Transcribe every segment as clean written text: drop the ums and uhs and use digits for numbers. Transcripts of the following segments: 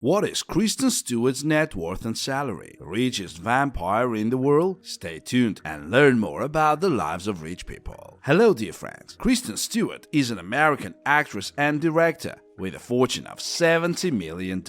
What is Kristen Stewart's net worth and salary? The richest vampire in the world? Stay tuned and learn more about the lives of rich people. Hello dear friends, Kristen Stewart is an American actress and director with a fortune of $70 million.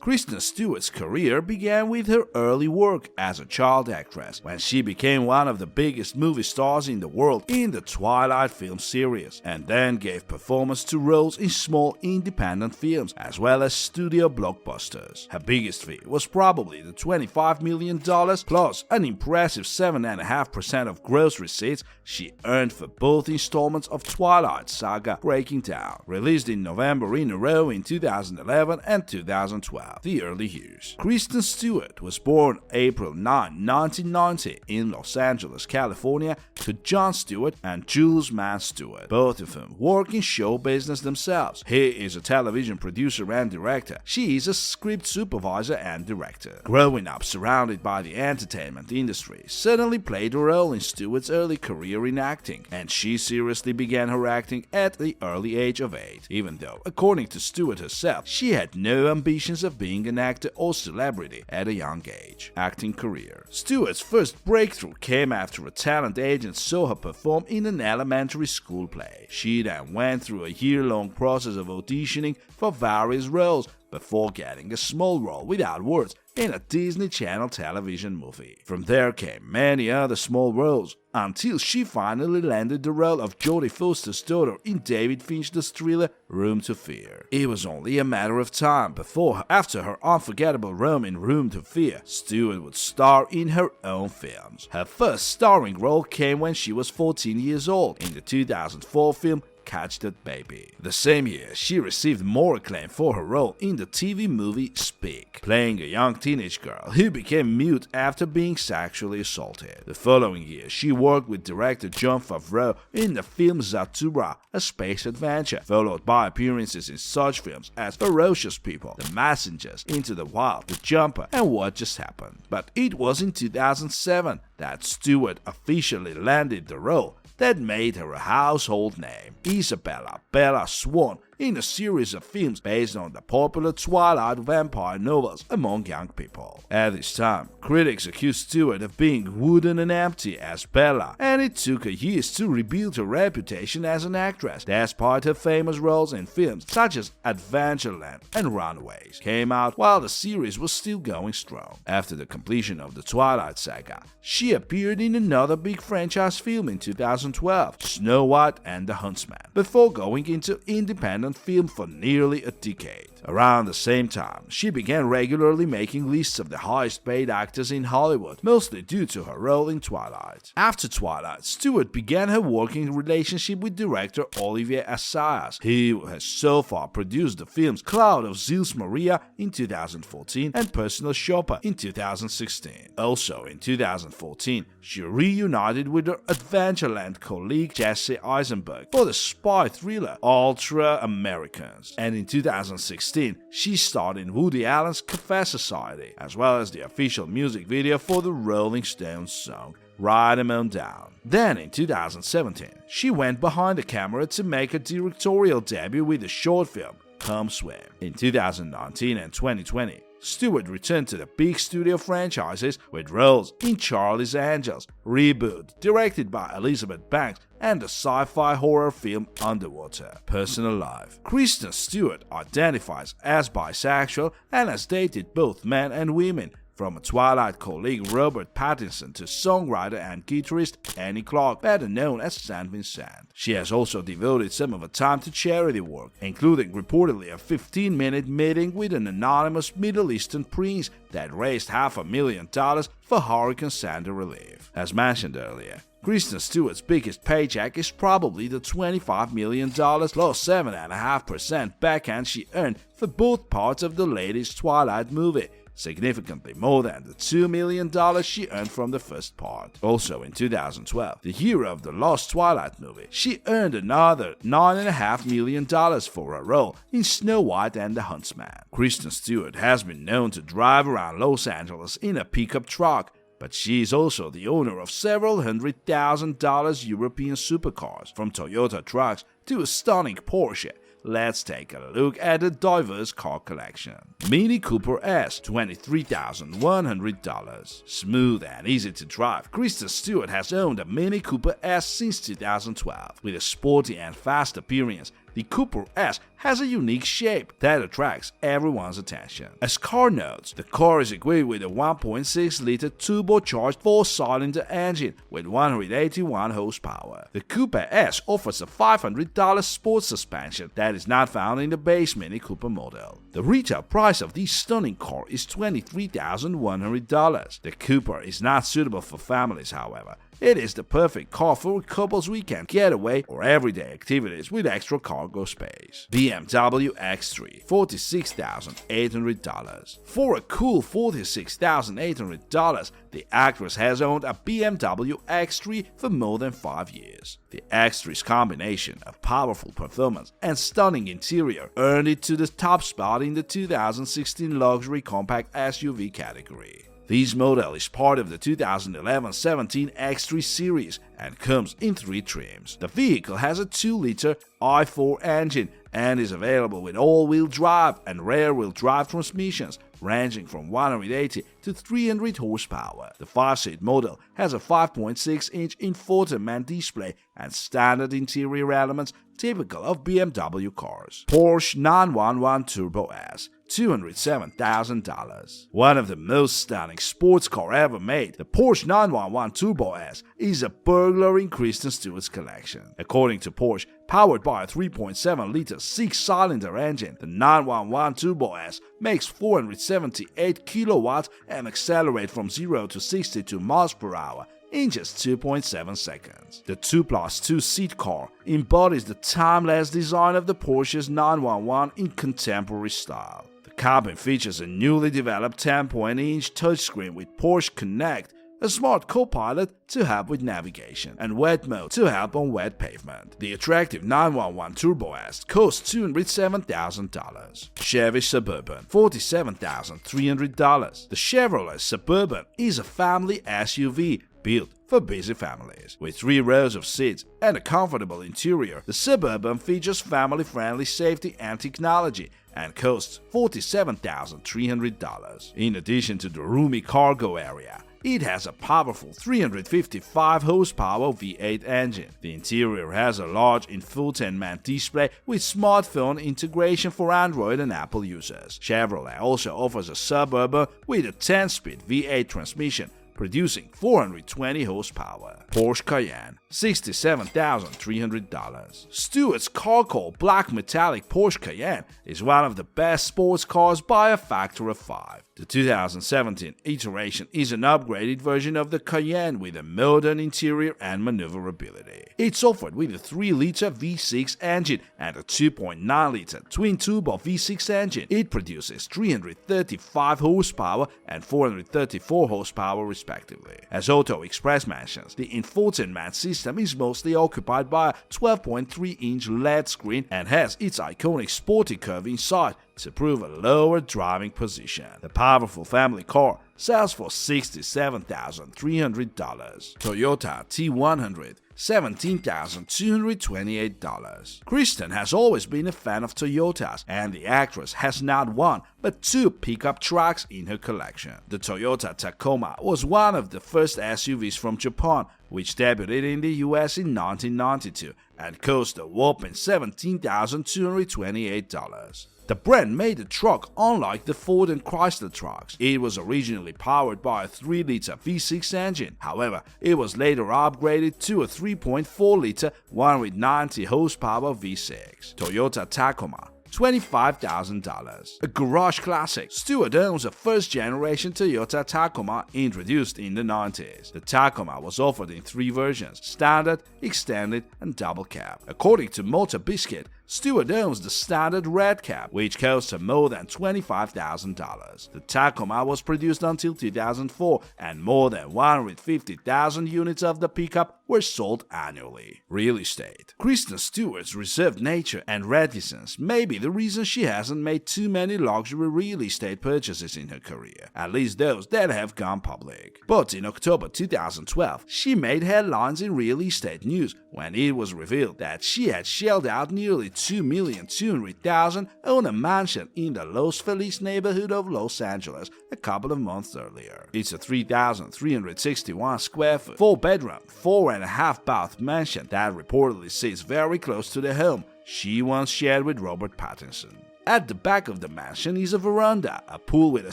Kristen Stewart's career began with her early work as a child actress when she became one of the biggest movie stars in the world in the Twilight film series, and then gave performance to roles in small independent films as well as studio blockbusters. Her biggest fee was probably the $25 million plus an impressive 7.5% of gross receipts she earned for both installments of Twilight Saga Breaking Down, released in November in a row in 2011 and 2012, the early years. Kristen Stewart was born April 9, 1990 in Los Angeles, California, to Jon Stewart and Jules Mann Stewart, both of whom work in show business themselves. He is a television producer and director. She is a script supervisor and director. Growing up surrounded by the entertainment industry certainly played a role in Stewart's early career in acting, and she seriously began her acting at the early age of 8, even though, according to Stewart herself, she had no ambitions of being an actor or celebrity at a young age. Acting career. Stewart's first breakthrough came after a talent agent saw her perform in an elementary school play. She then went through a year-long process of auditioning for various roles before getting a small role without words in a Disney Channel television movie. From there came many other small roles, until she finally landed the role of Jodie Foster's daughter in David Fincher's thriller Room to Fear. It was only a matter of time before, after her unforgettable role in Room to Fear, Stewart would star in her own films. Her first starring role came when she was 14 years old in the 2004 film Catch That Baby. The same year, she received more acclaim for her role in the TV movie Speak, playing a young teenage girl who became mute after being sexually assaulted. The following year, she worked with director Jon Favreau in the film Zathura, a space adventure, followed by appearances in such films as Ferocious People, The Messengers, Into the Wild, The Jumper, and What Just Happened. But it was in 2007 that Stewart officially landed the role that made her a household name, Isabella Bella Swan, in a series of films based on the popular Twilight vampire novels among young people. At this time, critics accused Stewart of being wooden and empty as Bella, and it took her years to rebuild her reputation as an actress, despite her famous roles in films such as Adventureland and Runaways came out while the series was still going strong. After the completion of the Twilight saga, she appeared in another big franchise film in 2012, Snow White and the Huntsman, before going into independent film for nearly a decade. Around the same time, she began regularly making lists of the highest paid actors in Hollywood, mostly due to her role in Twilight. After Twilight, Stewart began her working relationship with director Olivier Assayas, who has so far produced the films Cloud of Zeus Maria in 2014 and Personal Shopper in 2016. Also in 2014, she reunited with her Adventureland colleague Jesse Eisenberg for the spy thriller Ultra Americans, and in 2016 she starred in Woody Allen's Cafe Society, as well as the official music video for the Rolling Stones song Ride 'Em On Down. Then in 2017, she went behind the camera to make a directorial debut with the short film Come Swim. In 2019 and 2020, Stewart returned to the big studio franchises with roles in Charlie's Angels, Reboot, directed by Elizabeth Banks, and the sci-fi horror film Underwater. Personal life. Kristen Stewart identifies as bisexual and has dated both men and women, from a Twilight colleague Robert Pattinson to songwriter and guitarist Annie Clark, better known as Saint Vincent. She has also devoted some of her time to charity work, including reportedly a 15-minute meeting with an anonymous Middle Eastern prince that raised $500,000 for Hurricane Sandy relief. As mentioned earlier, Kristen Stewart's biggest paycheck is probably the $25 million plus 7.5% backhand she earned for both parts of the latest Twilight movie, significantly more than the $2 million she earned from the first part. Also in 2012, the hero of the Lost Twilight movie, she earned another $9.5 million for her role in Snow White and the Huntsman. Kristen Stewart has been known to drive around Los Angeles in a pickup truck, but she is also the owner of several $100,000 European supercars, from Toyota trucks to a stunning Porsche, let's take a look at a diverse car collection. Mini Cooper S, $23,100. Smooth and easy to drive, Kristen Stewart has owned a Mini Cooper S since 2012. With a sporty and fast appearance, the Cooper S has a unique shape that attracts everyone's attention. As car notes, the car is equipped with a 1.6-liter turbocharged 4-cylinder engine with 181 horsepower. The Cooper S offers a $500 sports suspension that is not found in the base Mini Cooper model. The retail price of this stunning car is $23,100. The Cooper is not suitable for families, however. It is the perfect car for a couple's weekend getaway or everyday activities with extra cargo space. BMW X3, $46,800. For a cool $46,800, the actress has owned a BMW X3 for more than 5 years. The X3's combination of powerful performance and stunning interior earned it to the top spot in the 2016 luxury compact SUV category. This model is part of the 2011-17 X3 series and comes in 3 trims. The vehicle has a 2-liter i4 engine and is available with all-wheel drive and rear-wheel drive transmissions ranging from 180 to 300 horsepower. The 5-seat model has a 5.6-inch infotainment display and standard interior elements typical of BMW cars. Porsche 911 Turbo S, $207,000. One of the most stunning sports car ever made, the Porsche 911 Turbo S is a burglar in Kristen Stewart's collection. According to Porsche, powered by a 3.7-liter 6-cylinder engine, the 911 Turbo S makes 478 kilowatts and accelerates from 0 to 62 miles per hour in just 2.7 seconds. The 2+2 seat car embodies the timeless design of the Porsche's 911 in contemporary style. The cabin features a newly developed 10.8-inch touchscreen with Porsche Connect, a smart co-pilot to help with navigation, and wet mode to help on wet pavement. The attractive 911 Turbo S costs $207,000. Chevy Suburban, $47,300. The Chevrolet Suburban is a family SUV built for busy families. With 3 rows of seats and a comfortable interior, the Suburban features family-friendly safety and technology and costs $47,300. In addition to the roomy cargo area, it has a powerful 355 horsepower V8 engine. The interior has a large infotainment display with smartphone integration for Android and Apple users. Chevrolet also offers a Suburban with a 10-speed V8 transmission, producing 420 horsepower. Porsche Cayenne, $67,300. Stewart's charcoal black metallic Porsche Cayenne is one of the best sports cars by a factor of 5. The 2017 iteration is an upgraded version of the Cayenne with a modern interior and maneuverability. It's offered with a 3-liter V6 engine and a 2.9-liter twin-turbo V6 engine. It produces 335 horsepower and 434 horsepower respectively. As Auto Express mentions, the infotainment system is mostly occupied by a 12.3-inch LED screen and has its iconic sporty curve inside to prove a lower driving position. The powerful family car sells for $67,300. Toyota T100, $17,228. Kristen has always been a fan of Toyotas, and the actress has not one but 2 pickup trucks in her collection. The Toyota Tacoma was one of the first SUVs from Japan, which debuted in the US in 1992 and cost a whopping $17,228. The brand made the truck unlike the Ford and Chrysler trucks. It was originally powered by a 3-liter V6 engine. However, it was later upgraded to a 3.4-liter 190 horsepower V6. Toyota Tacoma, $25,000. A garage classic, Stewart owns a first-generation Toyota Tacoma introduced in the 90s. The Tacoma was offered in 3 versions: standard, extended, and double cab. According to Motor Biscuit, Stewart owns the standard red cab, which costs her more than $25,000. The Tacoma was produced until 2004, and more than 150,000 units of the pickup were sold annually. Real estate. Kristen Stewart's reserved nature and reticence may be the reason she hasn't made too many luxury real estate purchases in her career, at least those that have gone public. But in October 2012, she made headlines in real estate news when it was revealed that she had shelled out nearly $2,200,000 owned a mansion in the Los Feliz neighborhood of Los Angeles a couple of months earlier. It's a 3,361 square foot, 4-bedroom, 4.5-bath mansion that reportedly sits very close to the home she once shared with Robert Pattinson. At the back of the mansion is a veranda, a pool with a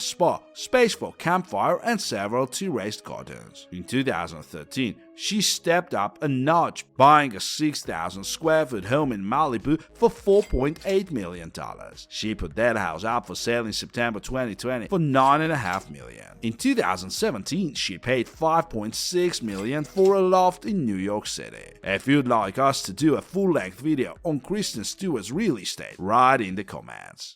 spa, space for campfire, and several terraced gardens. In 2013, she stepped up a notch, buying a 6,000 square foot home in Malibu for $4.8 million. She put that house up for sale in September 2020 for $9.5 million. In 2017, she paid $5.6 million for a loft in New York City. If you'd like us to do a full-length video on Kristen Stewart's real estate, write in the comments.